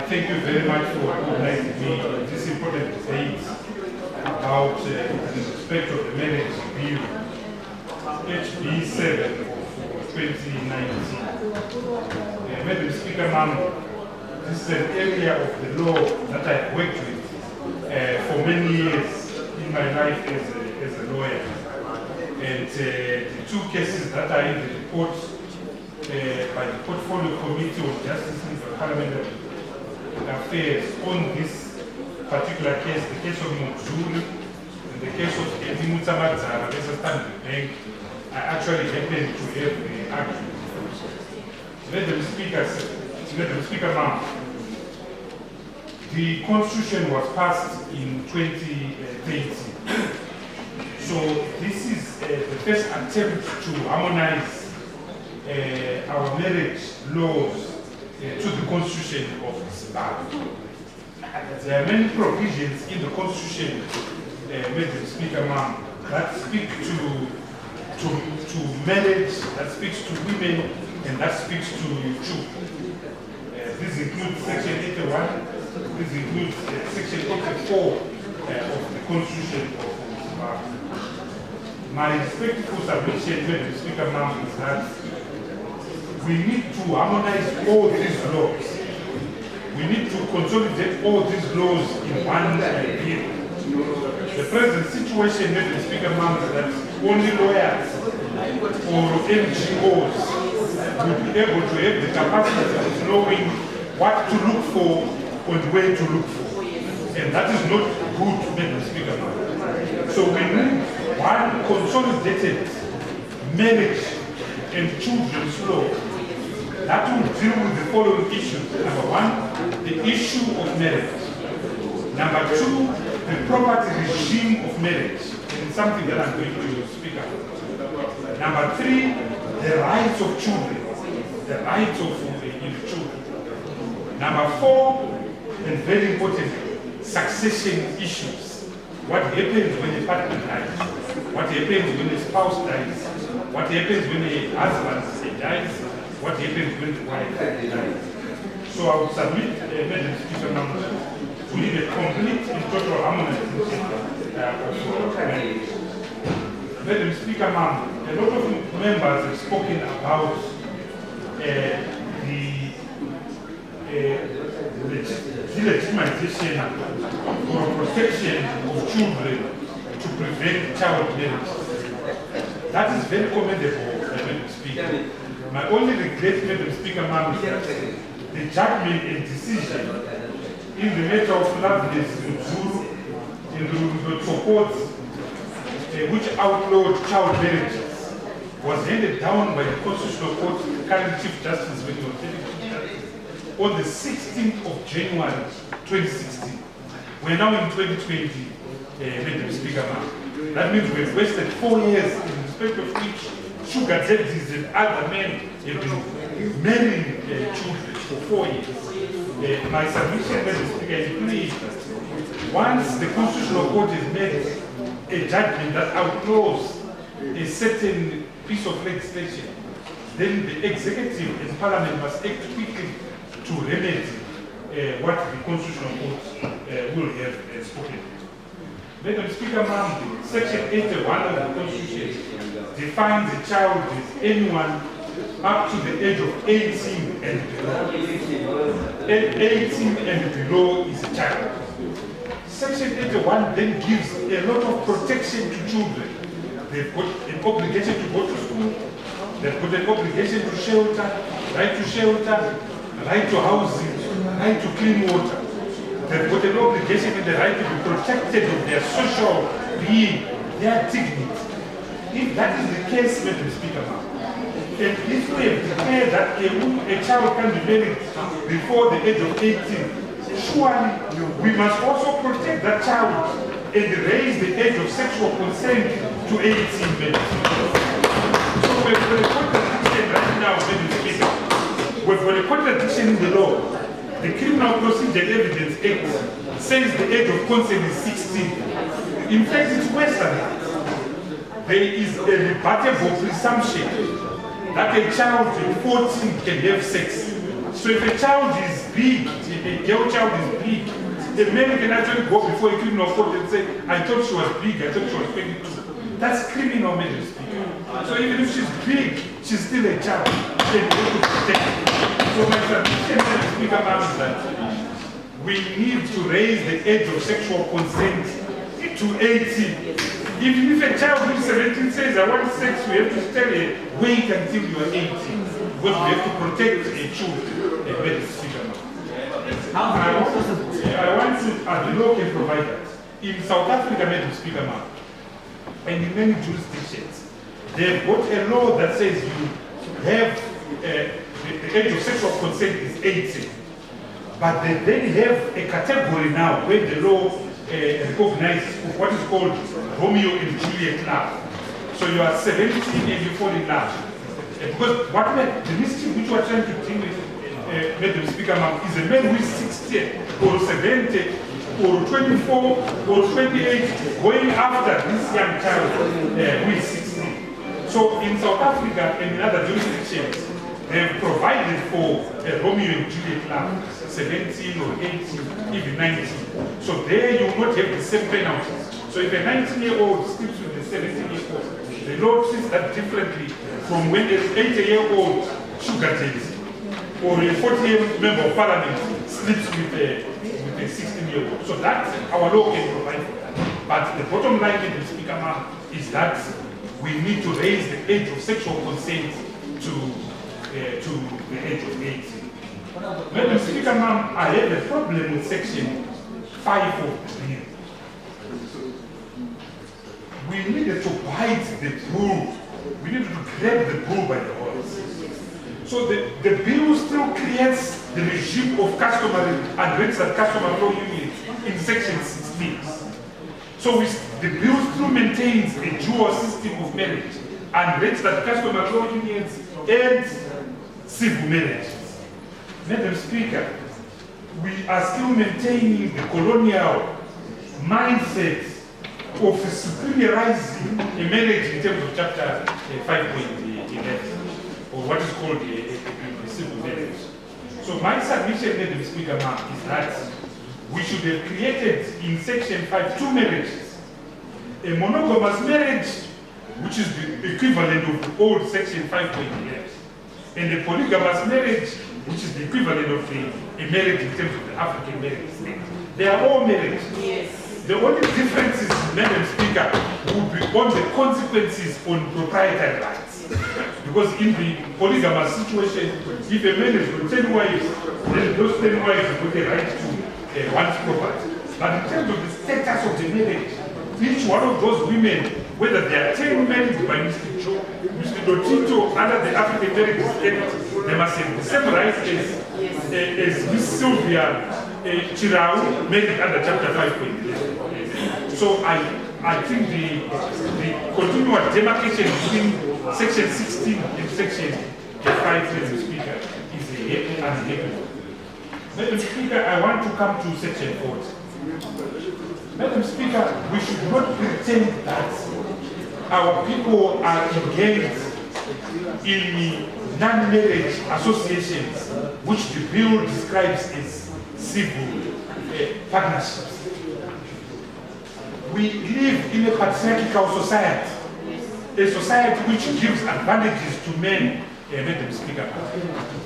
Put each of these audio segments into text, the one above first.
thank you very much for organizing me this important debate about the respect of the marriage bill, HB 7 of 2019. Madam Speaker, this is an area of the law that I've worked with for many years in my life as a lawyer. And the two cases that are in the report by the Portfolio Committee on Justice and Parliamentary Affairs on this particular case, the case of Muzulu and the case of Edimuta Mazara versus Standard Bank, I actually happened to have the argument. Madam Speaker, ma'am, the Constitution was passed in 2020. So this is the first attempt to harmonize our marriage laws to the Constitution of Zimbabwe. There are many provisions in the Constitution, Madam Speaker, ma'am, that speak to marriage, that speaks to women, and that speaks to children. This includes Section 81, this includes Section 84 of the Constitution of Zimbabwe. My respectful submission, Madam Speaker, ma'am, is that we need to harmonize all these laws. We need to consolidate all these laws in one bill. The present situation, Madam Speaker, ma'am, is that only lawyers or NGOs will be able to have the capacity of knowing what to look for and where to look for. And that is not good, Madam Speaker, ma'am. So we need one consolidated marriage and children's law that will deal with the following issues. Number one, the issue of marriage. Number two, the property regime of marriage. And it's something that I'm going to speak about. Number three, the rights of children. The rights of children. Number four, and very important, succession issues. What happens when a partner dies? What happens when a spouse dies? What happens when a husband dies? What happens when the wife dies? So I would submit, Madam Speaker, we need a complete and total harmonization of marriage. Madam Speaker, ma'am, a lot of members have spoken about the legitimization or protection of children to prevent child marriage. That is very commendable, Madam Speaker. My only regret, Madam Speaker, ma'am, is that the judgment and decision in the matter of Loveless Muzulu in the Tsokot, which outlawed child marriages, was handed down by the Constitutional Court, the current Chief Justice, when he was on the 16th of January 2016. We're now in 2020, Madam Speaker, ma'am. That means we've wasted 4 years in respect of which sugar daddies and other men have been marrying children for 4 years. My submission, Madam Speaker, is please, once the Constitutional Court has made a judgment that outlaws a certain piece of legislation, then the executive and parliament must act quickly to remedy what the Constitutional Court will have spoken. Madam Speaker, ma'am, Section 81 of the Constitution defines a child as anyone up to the age of 18 and below. 18 and below is a child. Section 81 then gives a lot of protection to children. They've got an obligation to go to school, they've got an obligation to shelter, right to housing, right to clean water. They've got an obligation and the right to be protected of their social being, their dignity. If that is the case, Madam Speaker, ma'am, and if we have declared that a child can be married before the age of 18, surely we must also protect that child and raise the age of sexual consent to 18, Madam Speaker. So we've got a contradiction right now, Madam Speaker. We've got a contradiction in the law. The Criminal Procedure Evidence Act says the age of consent is 16. In fact, it's worse than that. There is a rebuttable presumption that a child at 14 can have sex. So if a child is big, a girl child is big, a man can actually go before a criminal court and say, I thought she was big, I thought she was 22. That's criminal, Madam Speaker. So even if she's big, she's still a child. Then we have to protect her. So my submission, Madam Speaker, is that we need to raise the age of sexual consent to 18. Even if a child who's 17 says, I want sex, we have to tell her, wait until you are 18. Because we have to protect a child, Madam Speaker. I want to, the law can provide that. In South Africa, Madam Speaker, and in many jurisdictions, they've got a law that says you have, the age of sexual consent is 18. But they then have a category now where the law recognizes what is called Romeo and Juliet love. So you are 17 and you fall in love. Because what the mischief which we are trying to deal with, Madam Speaker, is a man who is 60 or 70 or 24 or 28 going after this young child who is 16. So in South Africa and in other jurisdictions, they have provided for a Romeo and Juliet love, 17 or 18, even 19. So there you will not have the same penalties. So if a 19-year-old sleeps with a 17-year-old, the law treats that differently from when an 80-year-old sugar daddy or a 40-year member of parliament sleeps with a 16-year-old. So that our law can provide for that. But the bottom line, Madam Speaker, is that we need to raise the age of sexual consent to the age of 18. Madam Speaker, I have a problem with section 5 of the bill. We needed to bite the bull. We needed to grab the bull by the horns. So the bill still creates the regime of customary and registered customary law units in section 16. So the bill still maintains a dual system of marriage and registered customary law unions and civil marriages. Madam Speaker, we are still maintaining the colonial mindset of superiorizing a marriage in terms of chapter 5.11, or what is called a civil marriage. So my submission, Madam Speaker, is that we should have created in section 5 two marriages. A monogamous marriage, which is the equivalent of the old section 5.11, and a polygamous marriage, which is the equivalent of a marriage in terms of the African marriage state. They are all marriages. Yes. The only difference is, Madam Speaker, would be on the consequences on proprietary rights. Because in the polygamous situation, if a man has got 10 wives, then those 10 wives have got a right to one's property. But in terms of the status of the marriage, each one of those women, whether they are 10 married by Mr. Dotito under the African Marriage Act, they must have the same rights as Miss Sylvia Chirau married under Chapter 5.11. So I think the continuous demarcation between Section 16 and Section 5, Madam Speaker, is a unhappy one. Madam Speaker, I want to come to Section 40. Madam Speaker, we should not pretend that our people are engaged in non-marriage associations, which the bill describes as civil partnerships. We live in a patriarchal society, a society which gives advantages to men, Madam Speaker.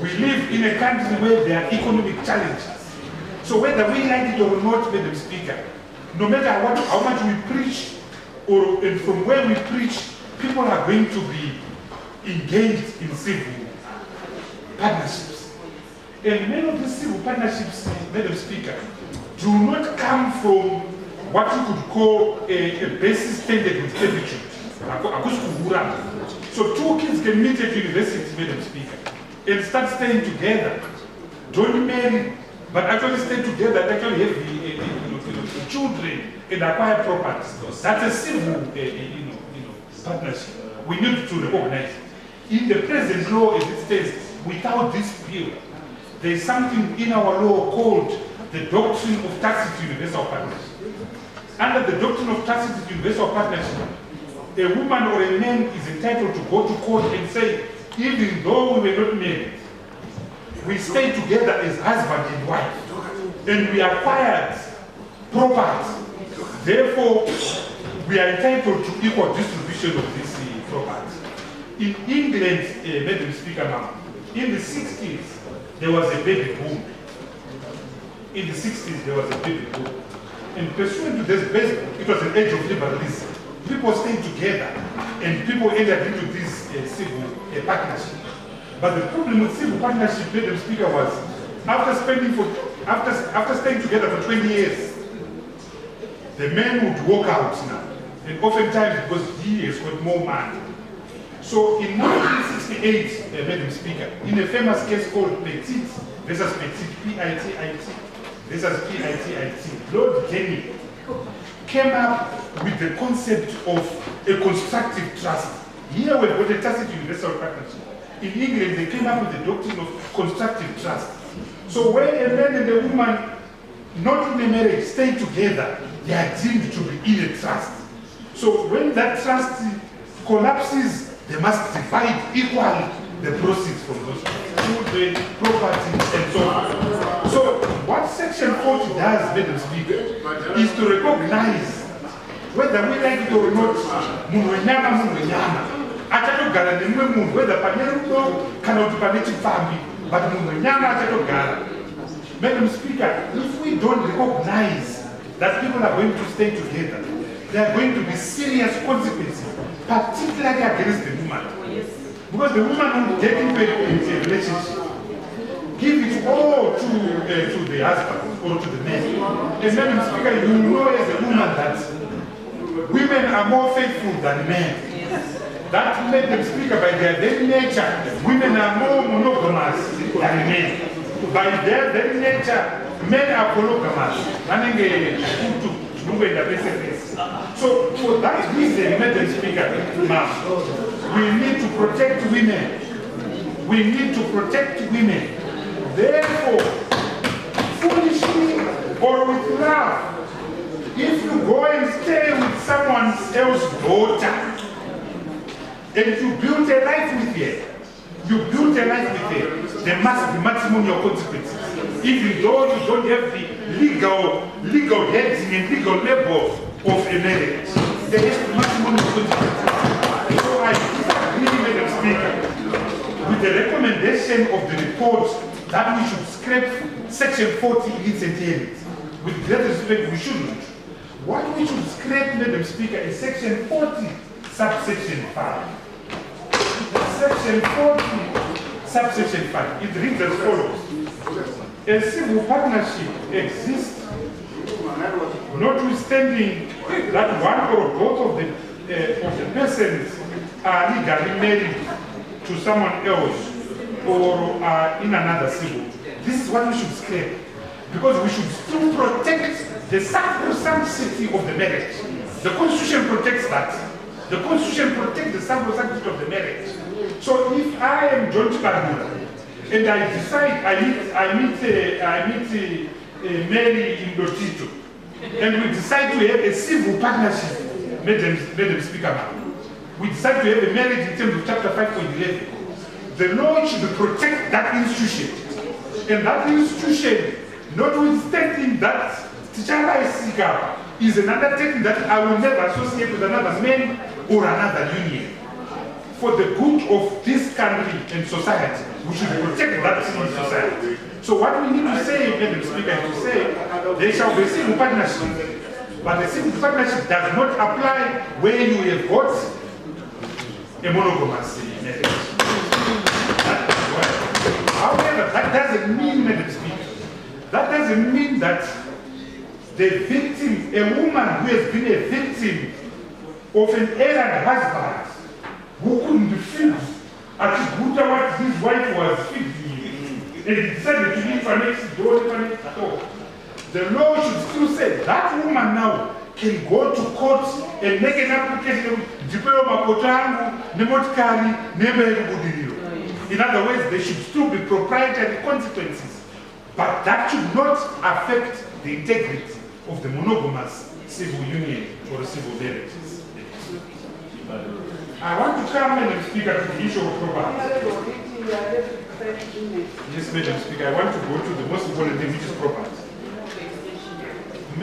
We live in a country where there are economic challenges. So whether we like it or not, Madam Speaker, no matter how much we preach, and from where we preach, people are going to be engaged in civil partnerships. And many of these civil partnerships, Madam Speaker, do not come from what you could call a basic standard with servitude. So two kids can meet at university, Madam Speaker, and start staying together. Don't marry, but actually stay together and actually have children and acquire property. That's a civil partnership. We need to recognize it. In the present law as it stands, without this bill, there is something in our law called the doctrine of tacit universal partnership. Under the doctrine of tacit universal partnership, a woman or a man is entitled to go to court and say, even though we were not married, we stay together as husband and wife. and we acquired property. Therefore, we are entitled to equal distribution of this property. In England, Madam Speaker, ma'am, in the 60s, there was a baby boom. In the 60s, there was a baby boom. And pursuant to this, it was an age of liberalism. People stayed together, and people entered into this civil partnership. But the problem with civil partnership, Madam Speaker, was after staying together for 20 years, the man would walk out now. And oftentimes because he has got more money. So in 1968, Madam Speaker, in a famous case called Petit versus Petit, P-I-T-I-T versus P-I-T-I-T, Lord Kenny came up with the concept of a constructive trust. Here we've got a tacit universal partnership. In England, they came up with the doctrine of constructive trust. So when a man and a woman, not in a marriage, stay together, they are deemed to be in a trust. So when that trust collapses, they must divide equally the proceeds from those children, property, and so on. So what Section 40 does, Madam Speaker, is to recognize whether we like it or not, achatogara nemwe munhu whether pane rudo kana kuti pane chipfambi, but munhu wenyama achatogara. Madam Speaker, if we don't recognize that people are going to stay together, there are going to be serious consequences, particularly against the woman. Because the woman will get into a relationship, give it all to the husband or to the man. And Madam Speaker, you know as a woman that women are more faithful than men. That Madam Speaker, by their very nature, women are more monogamous than men. By their very nature, men are polygamous. So for that reason, Madam Speaker, we need to protect women. We need to protect women. Therefore, foolishly or with love, if you go and stay with someone else's daughter, and you build a life with her, there must be matrimonial consequences. Even though you don't have the legal heading and legal label of a marriage, there has to be matrimonial consequences. So I disagree, Madam Speaker, with the recommendation of the report that we should scrap Section 40 in its entirety. With great respect, we shouldn't. What we should scrap, Madam Speaker, is Section 40, subsection 5. Section 40, subsection 5. It reads as follows. A civil partnership exists notwithstanding that one or both of the persons are legally married to someone else or are in another civil. This is what we should scrap, because we should still protect the sacrosanctity of the marriage. The Constitution protects that. The Constitution protects the sacrosanctity of the marriage. So if I am John Chibadura and I decide I meet Mary in Lotito, and we decide to have a civil partnership, Madam Speaker, we decide to have a marriage in terms of Chapter 5.11, the law should protect that institution. And that institution, notwithstanding that T'Challa Isika is an undertaking that I will never associate with another man or another union. For the good of this country and society, we should protect that society. So what we need to say, Madam Speaker, is to say there shall be a civil partnership, but the civil partnership does not apply where you have got a monogamous marriage. However, that doesn't mean, Madam Speaker, that doesn't mean that the victim, a woman who has been a victim of an errant husband who couldn't feed what his wife was feeding him, and he decided to leave her next door, the law should still say that woman now can go to court and make an application. In other words, there should still be proprietary consequences, but that should not affect the integrity of the monogamous civil union or civil marriages. I want to come, Madam Speaker, to the issue of property. Yes, Madam Speaker, I want to go to the most important thing, which is property.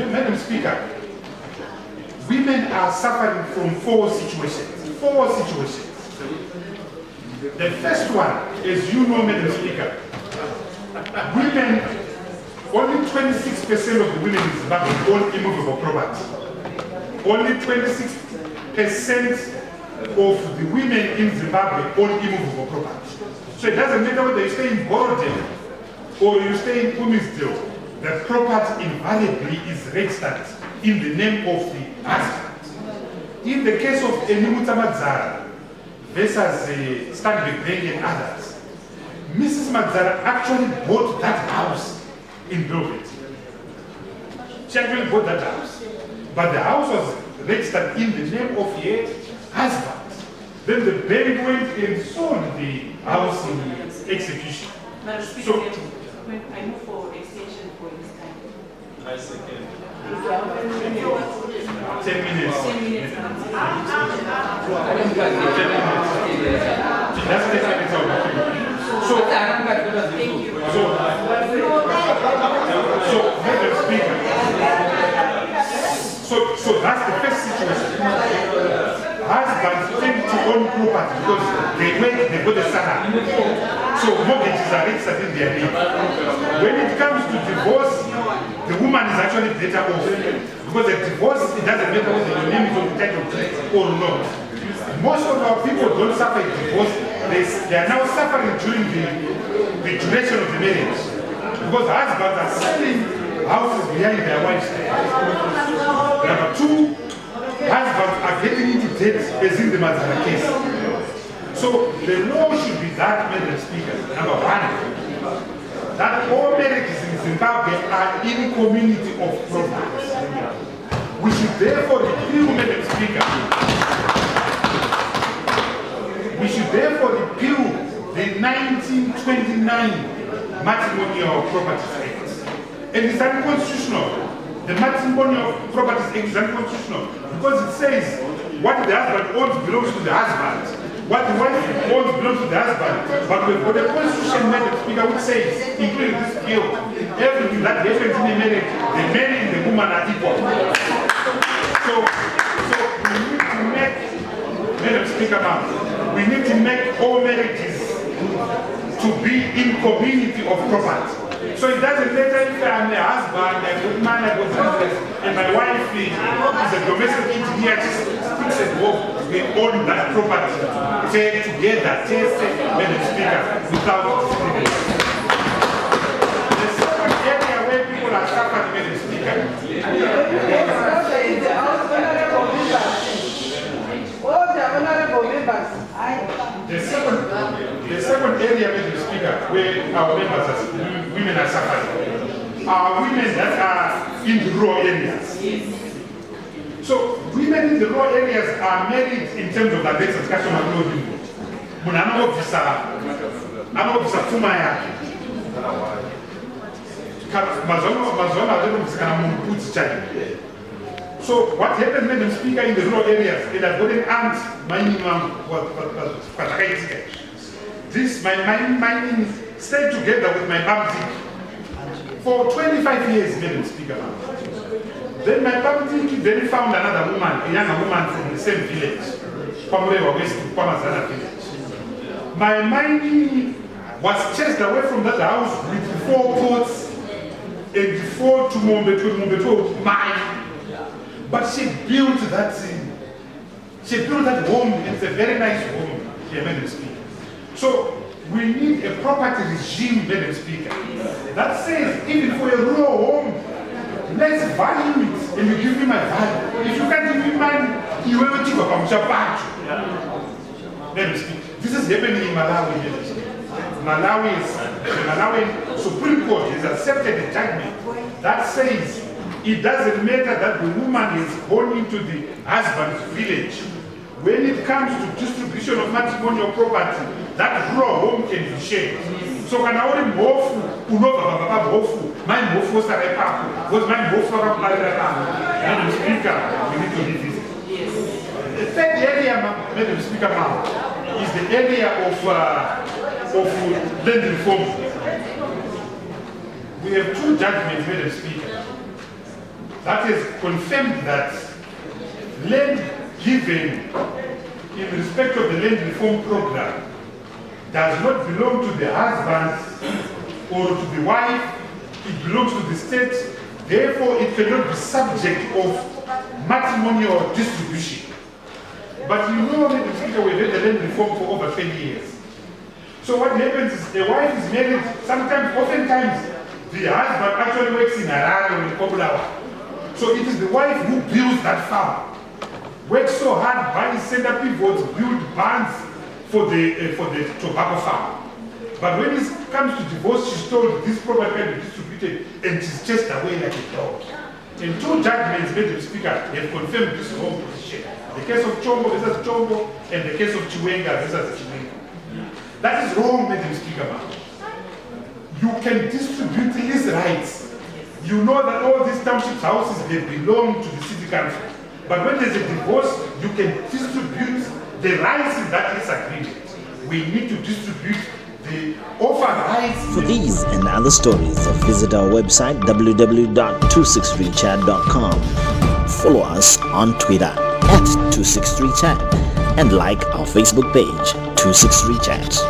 Madam Speaker, women are suffering from four situations. Four situations. The first one, as you know, Madam Speaker, women, only 26% of the women in Zimbabwe own immovable property. Only 26% of the women in Zimbabwe own immovable property. So it doesn't matter whether you stay in Borodale or you stay in Umisdale, the property invariably is registered in the name of the husband. In the case of Enimuta Madzara versus Stanbic Bank and others, Mrs. Madzara actually bought that house in Belgrade. She actually bought that house. But the house was registered in the name of her husband. Then the bank went and sold the house in execution. So, I move for extension for this time. I second. 10 minutes. 10 minutes. That's 10 minutes out. So, Madam Speaker, so that's the first situation. Husbands tend to own property because they work, they got a salary. So mortgages are registered in their name. When it comes to divorce, the woman is actually better off. Because a divorce, it doesn't matter whether your name is on the title deed or not. Most of our people don't suffer a divorce. They are now suffering during the duration of the marriage. Because husbands are selling houses behind their wives. Number two, husbands are getting into debt as in the Madzara case. So the law should be that, Madam Speaker. Number one, that all marriages in Zimbabwe are in community of property. We should therefore repeal, Madam Speaker. We should therefore repeal the 1929 Matrimonial Properties Act. And it's unconstitutional. The Matrimonial Properties Act is unconstitutional because it says what the husband owns belongs to the husband, what the wife owns belongs to the husband. But we've got a constitution, Madam Speaker, which says, including this bill, everything that happens in a marriage, the man and the woman are equal. So we need to make, Madam Speaker, we need to make all marriages to be in community of property. So it doesn't matter if I'm a husband, a good man, a good business, and my wife is a domestic engineer, she speaks at home, we own that property. Take together, taste it, Madam Speaker, without discrimination. The second area where people are suffering, Madam Speaker. The second area, Madam Speaker, where our members, women are suffering, are women that are in the rural areas. So women in the rural areas are married in terms of the basic customer clothing. So what happens, Madam Speaker, in the rural areas, it has got an aunt, my mining stayed together with my bamtik for 25 years, Madam Speaker. Then my bamtik then found another woman, a younger woman from the same village, Kwamrewa West, Kwamazana village. My mining was chased away from that house with 4 pots and 4 to Mombeto mine. But she built that home, and it's a very nice home here, Madam Speaker. So we need a property regime, Madam Speaker, that says even for a rural home, let's value it and you give me my value. If you can't give me mine, you will take up Madam Speaker. This is happening in Malawi, Madam Speaker. The Malawi Supreme Court has accepted a judgment that says it doesn't matter that the woman is born into the husband's village. When it comes to distribution of matrimonial property, that rural home can be shared. So can I only move my move was a was my move Madam Speaker, we need to revisit. The third area, Madam Speaker, is the area of land reform. We have 2 judgments, Madam Speaker. that has confirmed that land given in respect of the land reform program does not belong to the husband or to the wife, it belongs to the state, therefore it cannot be subject of matrimonial distribution. But you know, Mr. Speaker, we've had the land reform for over 20 years. So what happens is the wife is married, oftentimes, the husband actually works in Harare or in Kobulawa. So it is the wife who builds that farm. Works so hard, buys center pivots, build barns for the tobacco farm. But when it comes to divorce, she's told this property can be distributed and she's chased away like a dog. And two judgments, Mr. Speaker, have confirmed this wrong position. The case of Chombo versus Chombo and the case of Chiwenga versus Chiwenga. That is wrong, Madam Speaker. You can distribute his rights. You know that all these township houses, they belong to the city council. But when there's a divorce, you can distribute the rights in that lease agreement. We need to distribute the offer rights. For these and other stories, visit our website www.263chat.com. Follow us on Twitter @263chat and like our Facebook page 263chat.